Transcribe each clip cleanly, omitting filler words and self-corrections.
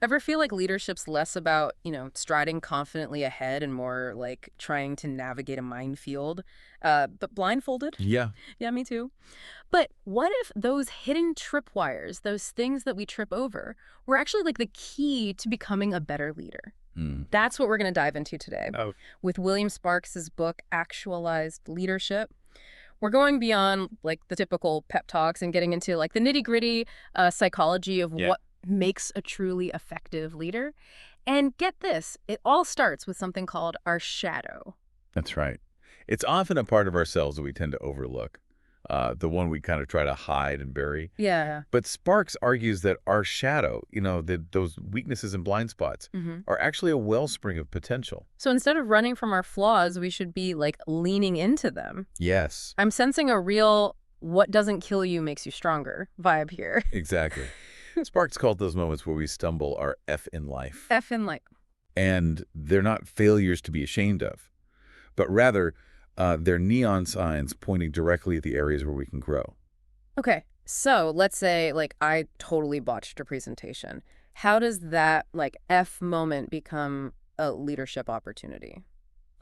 Ever feel like leadership's less about, striding confidently ahead and more like trying to navigate a minefield, but blindfolded? Yeah. Yeah, me too. But what if those hidden tripwires, those things that we trip over, were actually like the key to becoming a better leader? Hmm. That's what we're going to dive into today Oh, with William Sparks's book, Actualized Leadership. We're going beyond like the typical pep talks and getting into like the nitty-gritty psychology of yeah. what makes a truly effective leader. And get this, it all starts with something called our shadow. That's right. It's often a part of ourselves that we tend to overlook, the one we kind of try to hide and bury. Yeah. But Sparks argues that our shadow, those weaknesses and blind spots, hmm are actually a wellspring of potential. So instead of running from our flaws, we should be like leaning into them. Yes, I'm sensing a real what doesn't kill you makes you stronger vibe here. exactly. Sparks called those moments where we stumble our F in life. F in like, And they're not failures to be ashamed of, but rather they're neon signs pointing directly at the areas where we can grow. okay, so let's say like I totally botched a presentation. How does that like F moment become a leadership opportunity?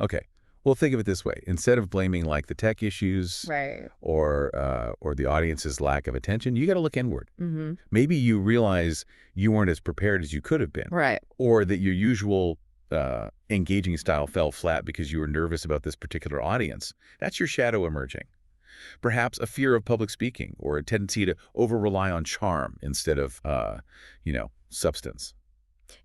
Okay. Well, think of it this way. Instead of blaming like the tech issues Right. or the audience's lack of attention, you got to look inward. Mm-hmm. Maybe you realize you weren't as prepared as you could have been, Right. or that your usual engaging style fell flat because you were nervous about this particular audience. That's your shadow emerging. Perhaps a fear of public speaking or a tendency to over-rely on charm instead of, substance.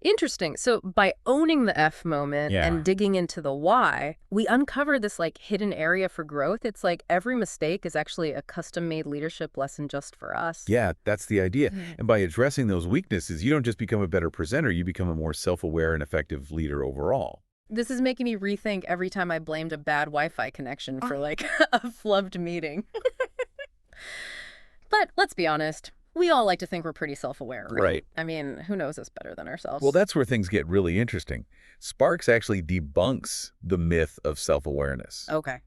Interesting. So by owning the F moment Yeah. and digging into the why, we uncover this like hidden area for growth. It's like every mistake is actually a custom-made leadership lesson just for us. Yeah, that's the idea. Mm. And by addressing those weaknesses, you don't just become a better presenter, you become a more self-aware and effective leader overall. This is making me rethink every time I blamed a bad Wi-Fi connection for like a flubbed meeting. But let's be honest, we all like to think we're pretty self-aware, right? Right. I mean, who knows us better than ourselves? Well, that's where things get really interesting. Sparks actually debunks the myth of self-awareness. Okay.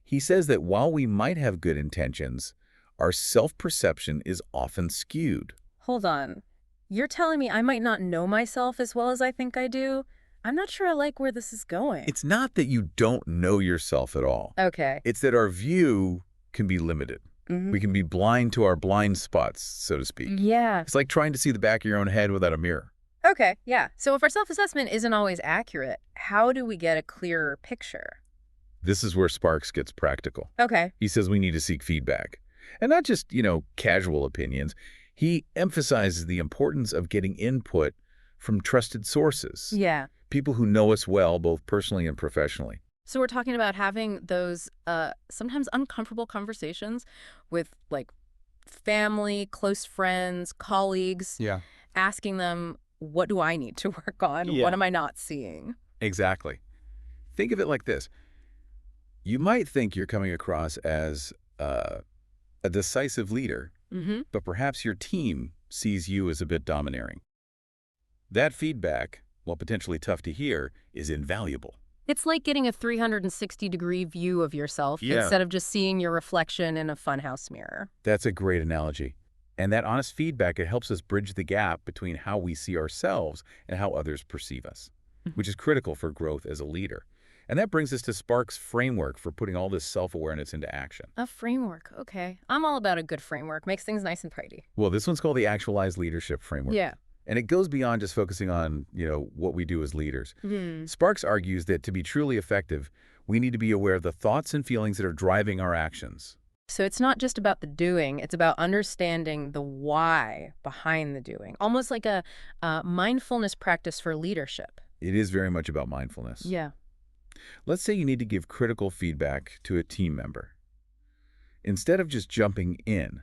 He says that while we might have good intentions, our self-perception is often skewed. Hold on. You're telling me I might not know myself as well as I think I do? I'm not sure I like where this is going. It's not that you don't know yourself at all. Okay. It's that our view can be limited. Mhm. We can be blind to our blind spots, so to speak. Yeah. It's like trying to see the back of your own head without a mirror. Okay, yeah. So if our self-assessment isn't always accurate, how do we get a clearer picture? This is where Sparks gets practical. Okay. He says we need to seek feedback. And not just, casual opinions. He emphasizes the importance of getting input from trusted sources. Yeah. People who know us well, both personally and professionally. So we're talking about having those sometimes uncomfortable conversations with like family, close friends, colleagues, Yeah. asking them, what do I need to work on? Yeah. What am I not seeing? Exactly. Think of it like this. You might think you're coming across as a decisive leader, Mm-hmm. but perhaps your team sees you as a bit domineering. That feedback, while potentially tough to hear, is invaluable. It's like getting a 360-degree view of yourself Yeah. instead of just seeing your reflection in a funhouse mirror. That's a great analogy. And that honest feedback, it helps us bridge the gap between how we see ourselves and how others perceive us, which is critical for growth as a leader. And that brings us to Sparks' framework for putting all this self-awareness into action. A framework, okay. I'm all about a good framework. Makes things nice and tidy. Well, this one's called the Actualized Leadership Framework. Yeah. And it goes beyond just focusing on, what we do as leaders. Hmm. Sparks argues that to be truly effective, we need to be aware of the thoughts and feelings that are driving our actions. So it's not just about the doing, it's about understanding the why behind the doing. Almost like a mindfulness practice for leadership. It is very much about mindfulness. Yeah. Let's say you need to give critical feedback to a team member. Instead of just jumping in,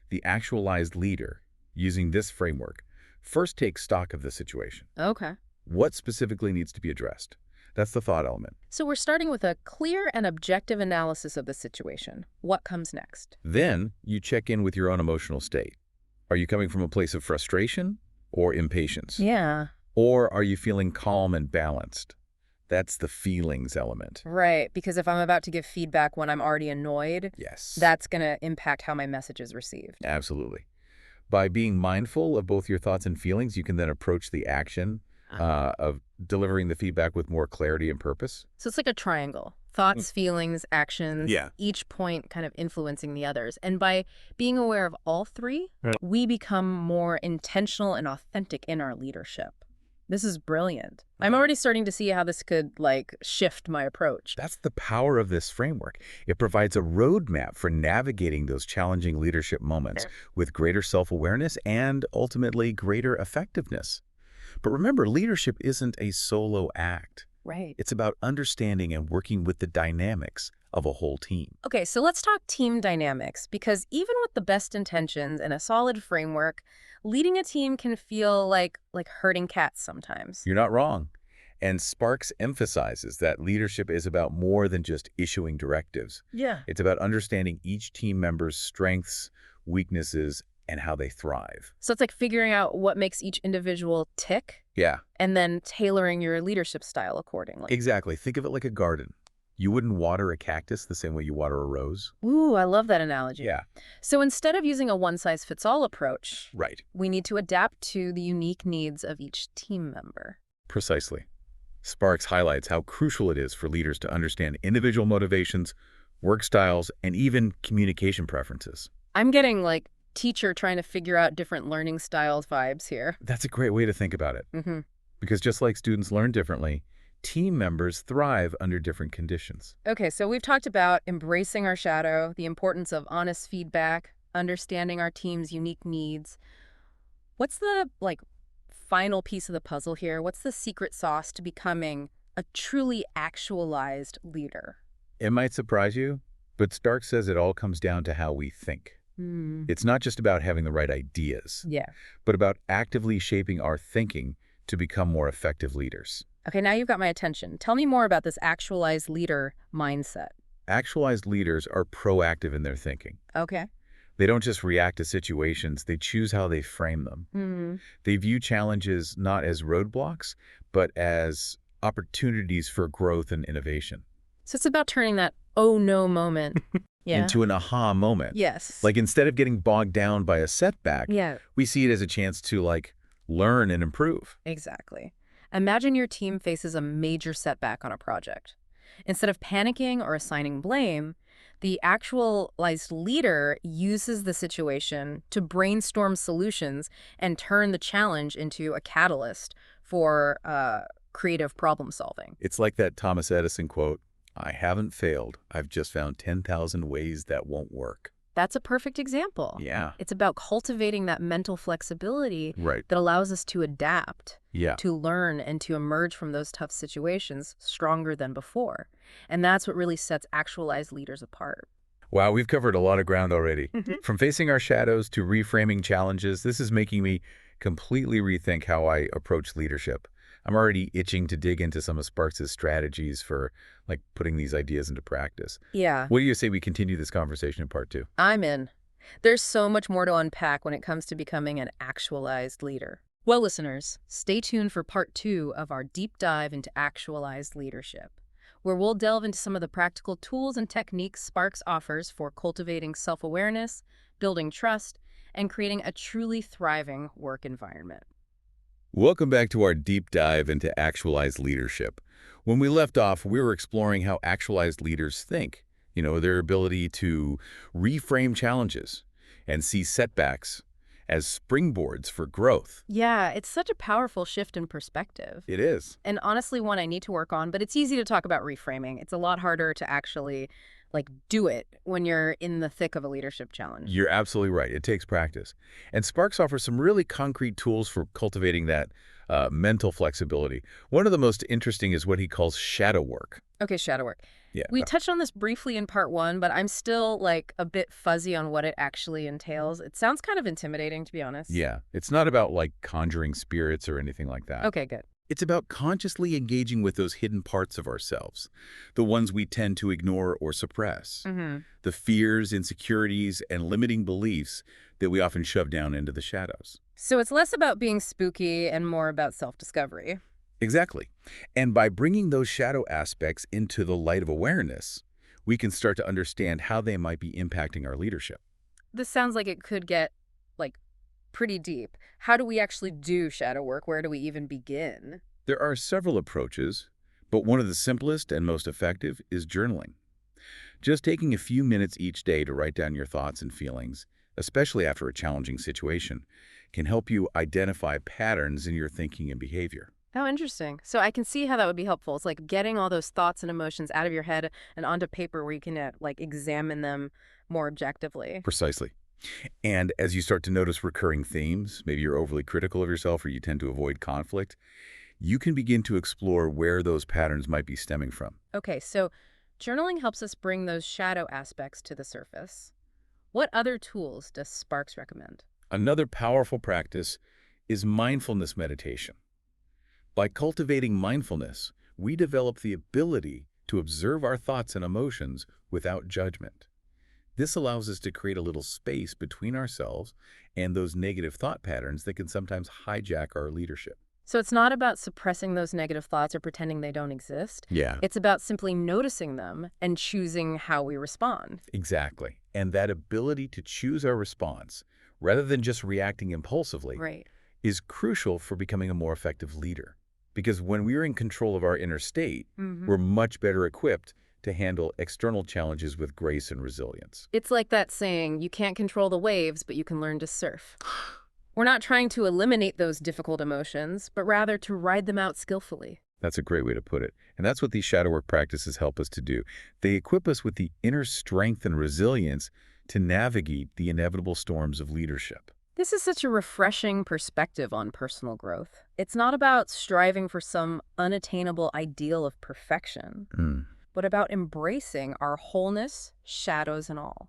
the actualized leader, using this framework, first takes stock of the situation. Okay. What specifically needs to be addressed? That's the thought element. So we're starting with a clear and objective analysis of the situation. What comes next? Then you check in with your own emotional state. Are you coming from a place of frustration or impatience? Yeah. Or are you feeling calm and balanced? That's the feelings element. Right, because if I'm about to give feedback when I'm already annoyed, Yes. that's going to impact how my message is received. Absolutely. By being mindful of both your thoughts and feelings, you can then approach the action of delivering the feedback with more clarity and purpose. So it's like a triangle. Thoughts, feelings, actions, Yeah. each point kind of influencing the others. And by being aware of all three, Right. we become more intentional and authentic in our leadership. This is brilliant. I'm already starting to see how this could, like, shift my approach. That's the power of this framework. It provides a roadmap for navigating those challenging leadership moments with greater self-awareness and ultimately greater effectiveness. But remember, leadership isn't a solo act. Right. It's about understanding and working with the dynamics of a whole team. Okay, so let's talk team dynamics, because even with the best intentions and a solid framework, leading a team can feel like herding cats sometimes. You're not wrong. And Sparks emphasizes that leadership is about more than just issuing directives. Yeah. It's about understanding each team member's strengths, weaknesses, and how they thrive. So it's like figuring out what makes each individual tick Yeah, and then tailoring your leadership style accordingly. exactly. Think of it like a garden. You wouldn't water a cactus the same way you water a rose. Ooh, I love that analogy. Yeah, So instead of using a one-size-fits-all approach, right. we need to adapt to the unique needs of each team member. Precisely. Sparks highlights how crucial it is for leaders to understand individual motivations, work styles, and even communication preferences. I'm getting, like, teacher trying to figure out different learning styles vibes here. That's a great way to think about it. Mm-hmm. Because just like students learn differently, team members thrive under different conditions. Okay, so we've talked about embracing our shadow, the importance of honest feedback, understanding our team's unique needs. What's the, like, final piece of the puzzle here? What's the secret sauce to becoming a truly actualized leader? It might surprise you, but Stark says it all comes down to how we think. Hmm. It's not just about having the right ideas, Yeah. but about actively shaping our thinking to become more effective leaders. Okay, now you've got my attention. Tell me more about this actualized leader mindset. Actualized leaders are proactive in their thinking. Okay. They don't just react to situations, they choose how they frame them. Hmm. They view challenges not as roadblocks, but as opportunities for growth and innovation. So it's about turning that oh no moment. Yeah. Into an aha moment. Yes. Like instead of getting bogged down by a setback, Yeah, we see it as a chance to learn and improve. exactly. Imagine your team faces a major setback on a project. Instead of panicking or assigning blame, the actualized leader uses the situation to brainstorm solutions and turn the challenge into a catalyst for creative problem solving. It's like that Thomas Edison quote, "I haven't failed. I've just found 10,000 ways that won't work." That's a perfect example. Yeah. It's about cultivating that mental flexibility Right. that allows us to adapt, Yeah. to learn, and to emerge from those tough situations stronger than before. And that's what really sets actualized leaders apart. Wow, we've covered a lot of ground already. Mhm. From facing our shadows to reframing challenges, this is making me completely rethink how I approach leadership. I'm already itching to dig into some of Sparks' strategies for putting these ideas into practice. Yeah, What do you say we continue this conversation in part 2? I'm in. There's so much more to unpack when it comes to becoming an actualized leader. Well, listeners, stay tuned for part 2 of our deep dive into actualized leadership, where we'll delve into some of the practical tools and techniques Sparks offers for cultivating self-awareness, building trust, and creating a truly thriving work environment. Welcome back to our deep dive into actualized leadership. When we left off, we were exploring how actualized leaders think, their ability to reframe challenges and see setbacks as springboards for growth. Yeah, it's such a powerful shift in perspective. It is. And honestly, one I need to work on, but it's easy to talk about reframing. It's a lot harder to actually, do it when you're in the thick of a leadership challenge. You're absolutely right. It takes practice. And Sparks offers some really concrete tools for cultivating that mental flexibility. One of the most interesting is what he calls shadow work. Okay, shadow work. Yeah. We touched on this briefly in part 1, but I'm still, a bit fuzzy on what it actually entails. It sounds kind of intimidating, to be honest. Yeah. It's not about conjuring spirits or anything like that. Okay, good. It's about consciously engaging with those hidden parts of ourselves, the ones we tend to ignore or suppress, Mm-hmm. the fears, insecurities, and limiting beliefs that we often shove down into the shadows. So it's less about being spooky and more about self-discovery. Exactly. And by bringing those shadow aspects into the light of awareness, we can start to understand how they might be impacting our leadership. This sounds like it could get, pretty deep. How do we actually do shadow work? Where do we even begin? There are several approaches, but one of the simplest and most effective is journaling. Just taking a few minutes each day to write down your thoughts and feelings, especially after a challenging situation, can help you identify patterns in your thinking and behavior. Oh, interesting. So I can see how that would be helpful. It's like getting all those thoughts and emotions out of your head and onto paper where you can like examine them more objectively. Precisely. And as you start to notice recurring themes, maybe you're overly critical of yourself or you tend to avoid conflict, you can begin to explore where those patterns might be stemming from. Okay, so journaling helps us bring those shadow aspects to the surface. What other tools does Sparks recommend? Another powerful practice is mindfulness meditation. By cultivating mindfulness, we develop the ability to observe our thoughts and emotions without judgment. This allows us to create a little space between ourselves and those negative thought patterns that can sometimes hijack our leadership. So it's not about suppressing those negative thoughts or pretending they don't exist. Yeah, It's about simply noticing them and choosing how we respond. exactly. And that ability to choose our response, rather than just reacting impulsively, Right. is crucial for becoming a more effective leader. Because when we're in control of our inner state, we're much better equipped to handle external challenges with grace and resilience. It's like that saying, you can't control the waves, but you can learn to surf. We're not trying to eliminate those difficult emotions, but rather to ride them out skillfully. That's a great way to put it. And that's what these shadow work practices help us to do. They equip us with the inner strength and resilience to navigate the inevitable storms of leadership. This is such a refreshing perspective on personal growth. It's not about striving for some unattainable ideal of perfection, but about embracing our wholeness, shadows and all.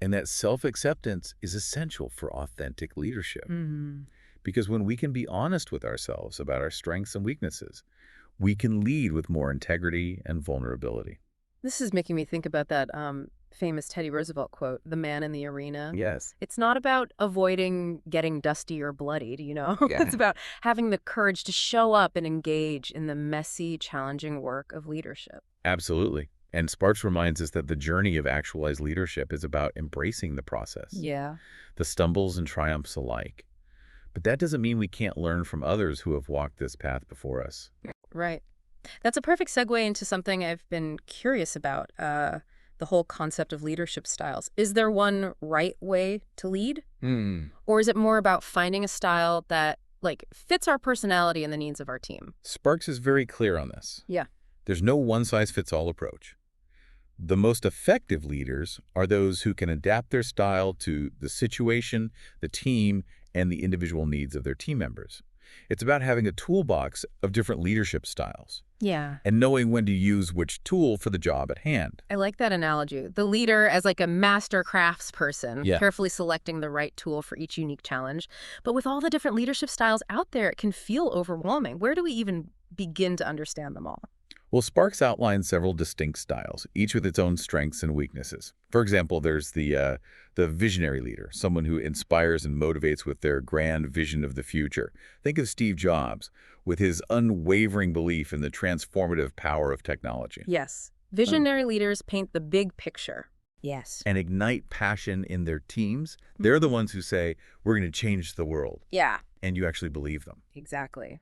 And that self-acceptance is essential for authentic leadership. Because when we can be honest with ourselves about our strengths and weaknesses, we can lead with more integrity and vulnerability. This is making me think about that famous Teddy Roosevelt quote, the man in the arena. Yes. It's not about avoiding getting dusty or bloodied, you know? Yeah. It's about having the courage to show up and engage in the messy, challenging work of leadership. Absolutely. And Sparks reminds us that the journey of actualized leadership is about embracing the process, Yeah. the stumbles and triumphs alike. But that doesn't mean we can't learn from others who have walked this path before us. Right. That's a perfect segue into something I've been curious about, the whole concept of leadership styles. Is there one right way to lead? Or is it more about finding a style that, like, fits our personality and the needs of our team? Sparks is very clear on this. Yeah. There's no one-size-fits-all approach. The most effective leaders are those who can adapt their style to the situation, the team, and the individual needs of their team members. It's about having a toolbox of different leadership styles Yeah. and knowing when to use which tool for the job at hand. I like that analogy. The leader as like a master craftsperson, Yeah. carefully selecting the right tool for each unique challenge. But with all the different leadership styles out there, it can feel overwhelming. Where do we even begin to understand them all? Well, Sparks outlines several distinct styles, each with its own strengths and weaknesses. For example, there's the visionary leader, someone who inspires and motivates with their grand vision of the future. Think of Steve Jobs with his unwavering belief in the transformative power of technology. Yes. Visionary leaders paint the big picture. Yes. And ignite passion in their teams. They're the ones who say, we're going to change the world. Yeah, And you actually believe them. exactly.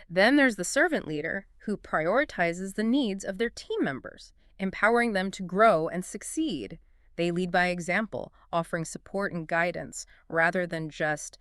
Then there's the servant leader who prioritizes the needs of their team members, empowering them to grow and succeed. They lead by example, offering support and guidance rather than just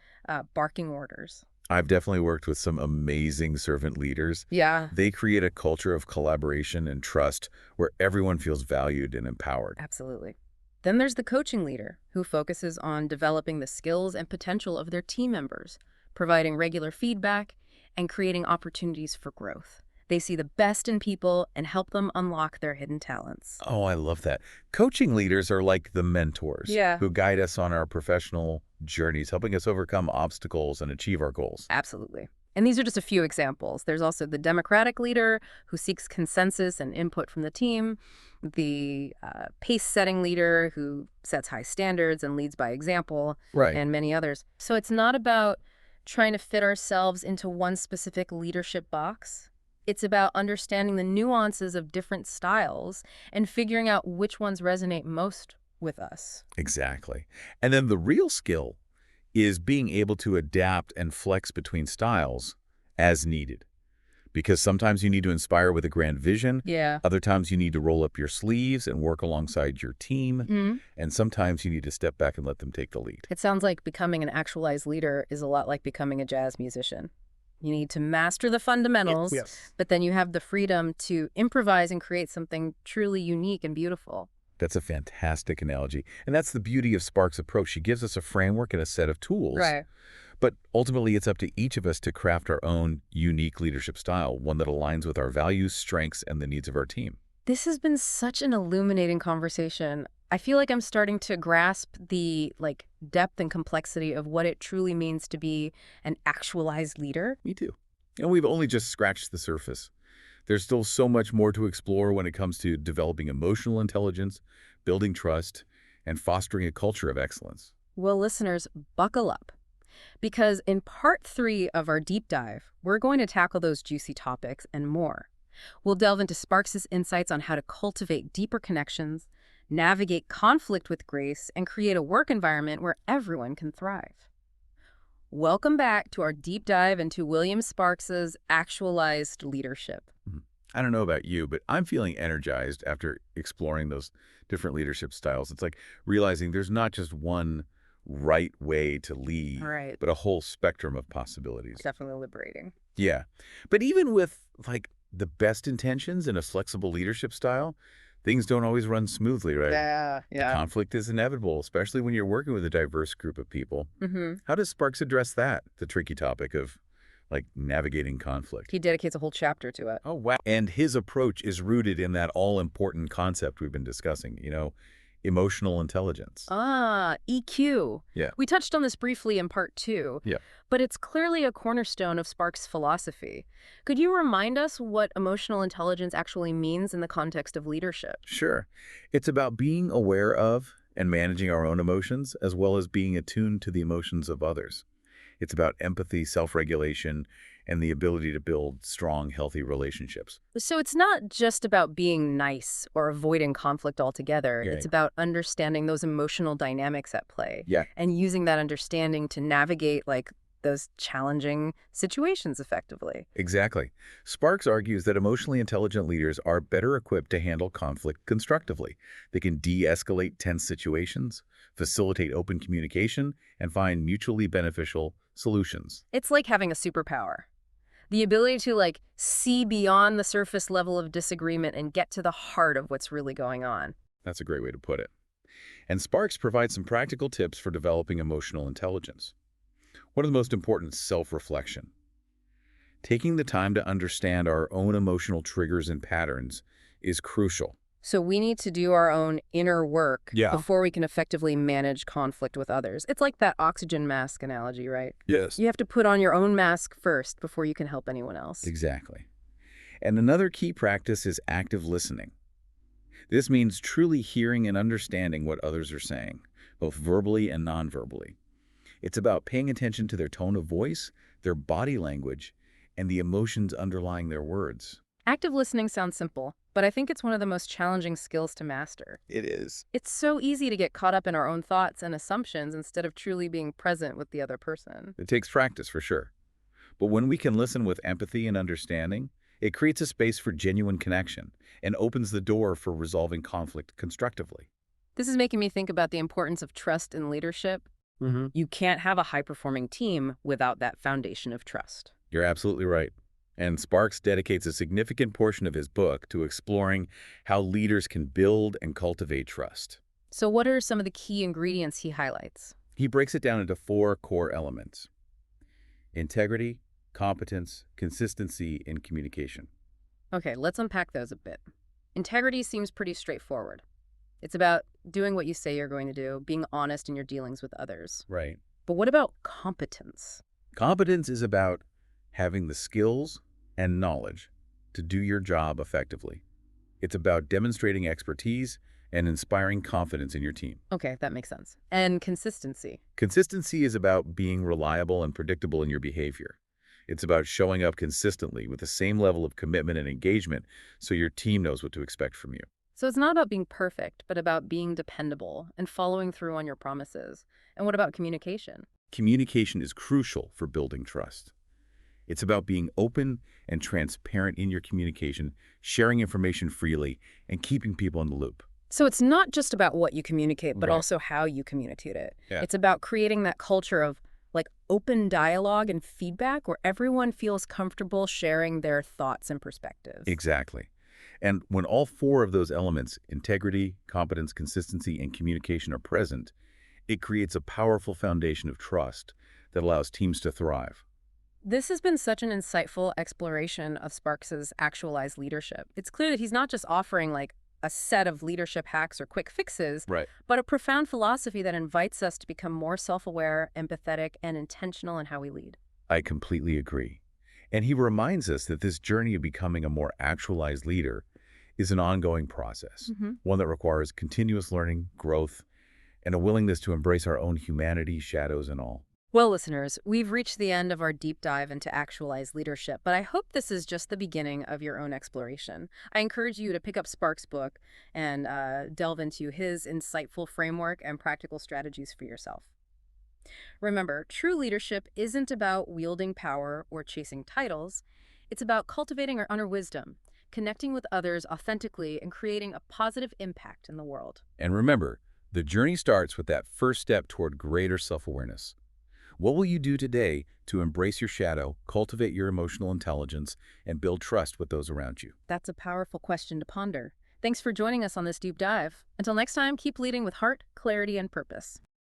barking orders. I've definitely worked with some amazing servant leaders. Yeah, They create a culture of collaboration and trust where everyone feels valued and empowered. absolutely. Then there's the coaching leader who focuses on developing the skills and potential of their team members, providing regular feedback and creating opportunities for growth. They see the best in people and help them unlock their hidden talents. Oh, I love that. Coaching leaders are like the mentors Yeah. who guide us on our professional journeys, helping us overcome obstacles and achieve our goals. Absolutely. And these are just a few examples. There's also the democratic leader who seeks consensus and input from the team, the pace-setting leader who sets high standards and leads by example, Right. and many others. So it's not about trying to fit ourselves into one specific leadership box. It's about understanding the nuances of different styles and figuring out which ones resonate most with us. Exactly. And then the real skill is being able to adapt and flex between styles as needed. Because sometimes you need to inspire with a grand vision, Yeah. other times you need to roll up your sleeves and work alongside your team, Mhm. and sometimes you need to step back and let them take the lead. It sounds like becoming an actualized leader is a lot like becoming a jazz musician. You need to master the fundamentals, Yes. but then you have the freedom to improvise and create something truly unique and beautiful. That's a fantastic analogy. And that's the beauty of Spark's approach. She gives us a framework and a set of tools, Right. but ultimately it's up to each of us to craft our own unique leadership style, one that aligns with our values, strengths, and the needs of our team. This has been such an illuminating conversation. I feel like I'm starting to grasp the depth and complexity of what it truly means to be an actualized leader. Me too. And we've only just scratched the surface. There's still so much more to explore when it comes to developing emotional intelligence, building trust, and fostering a culture of excellence. Well, listeners, buckle up. Because in part 3 of our deep dive, we're going to tackle those juicy topics and more. We'll delve into Sparks' insights on how to cultivate deeper connections, navigate conflict with grace, and create a work environment where everyone can thrive. Welcome back to our deep dive into William Sparks' Actualized Leadership. I don't know about you, but I'm feeling energized after exploring those different leadership styles. It's like realizing there's not just one right way to lead, Right. but a whole spectrum of possibilities. Definitely liberating. Yeah. But even with the best intentions and a flexible leadership style, things don't always run smoothly, right? Yeah. Conflict is inevitable, especially when you're working with a diverse group of people. Mm-hmm. How does Sparks address that, the tricky topic of navigating conflict? He dedicates a whole chapter to it. Oh, wow. And his approach is rooted in that all-important concept we've been discussing, emotional intelligence. EQ. Yeah. We touched on this briefly in part 2, Yeah. but it's clearly a cornerstone of Sparks' philosophy. Could you remind us what emotional intelligence actually means in the context of leadership? Sure. It's about being aware of and managing our own emotions, as well as being attuned to the emotions of others. It's about empathy, self-regulation, and the ability to build strong, healthy relationships. So it's not just about being nice or avoiding conflict altogether. Yeah. It's about understanding those emotional dynamics at play Yeah. and using that understanding to navigate those challenging situations effectively. Exactly. Sparks argues that emotionally intelligent leaders are better equipped to handle conflict constructively. They can de-escalate tense situations, facilitate open communication, and find mutually beneficial solutions. It's like having a superpower. The ability to see beyond the surface level of disagreement and get to the heart of what's really going on. That's a great way to put it. And Sparks provides some practical tips for developing emotional intelligence. One of the most important is self-reflection. Taking the time to understand our own emotional triggers and patterns is crucial. So we need to do our own inner work Yeah. before we can effectively manage conflict with others. It's like that oxygen mask analogy, right? Yes. You have to put on your own mask first before you can help anyone else. Exactly. And another key practice is active listening. This means truly hearing and understanding what others are saying, both verbally and non-verbally. It's about paying attention to their tone of voice, their body language, and the emotions underlying their words. Active listening sounds simple, but I think it's one of the most challenging skills to master. It is. It's so easy to get caught up in our own thoughts and assumptions instead of truly being present with the other person. It takes practice for sure. But when we can listen with empathy and understanding, it creates a space for genuine connection and opens the door for resolving conflict constructively. This is making me think about the importance of trust in leadership. Mm-hmm. You can't have a high-performing team without that foundation of trust. You're absolutely right. And Sparks dedicates a significant portion of his book to exploring how leaders can build and cultivate trust. So what are some of the key ingredients he highlights? He breaks it down into 4 core elements: integrity, competence, consistency, and communication. Okay, let's unpack those a bit. Integrity seems pretty straightforward. It's about doing what you say you're going to do, being honest in your dealings with others. Right. But what about competence? Competence is about having the skills and knowledge to do your job effectively. It's about demonstrating expertise and inspiring confidence in your team. Okay, that makes sense. And consistency. Consistency is about being reliable and predictable in your behavior. It's about showing up consistently with the same level of commitment and engagement so your team knows what to expect from you. So it's not about being perfect, but about being dependable and following through on your promises. And what about communication? Communication is crucial for building trust. It's about being open and transparent in your communication, sharing information freely, and keeping people in the loop. So it's not just about what you communicate, but Right. also how you communicate it. Yeah. It's about creating that culture of like open dialogue and feedback where everyone feels comfortable sharing their thoughts and perspectives. Exactly. And when all four of those elements, integrity, competence, consistency, and communication are present, it creates a powerful foundation of trust that allows teams to thrive. This has been such an insightful exploration of Sparks's actualized leadership. It's clear that he's not just offering like a set of leadership hacks or quick fixes, Right. but a profound philosophy that invites us to become more self-aware, empathetic, and intentional in how we lead. I completely agree. And he reminds us that this journey of becoming a more actualized leader is an ongoing process, Mhm. one that requires continuous learning, growth, and a willingness to embrace our own humanity, shadows, and all. Well, listeners, we've reached the end of our deep dive into actualized leadership, but I hope this is just the beginning of your own exploration. I encourage you to pick up Spark's book and delve into his insightful framework and practical strategies for yourself. Remember, true leadership isn't about wielding power or chasing titles. It's about cultivating our inner wisdom, connecting with others authentically, and creating a positive impact in the world. And remember, the journey starts with that first step toward greater self-awareness. What will you do today to embrace your shadow, cultivate your emotional intelligence, and build trust with those around you? That's a powerful question to ponder. Thanks for joining us on this deep dive. Until next time, keep leading with heart, clarity, and purpose.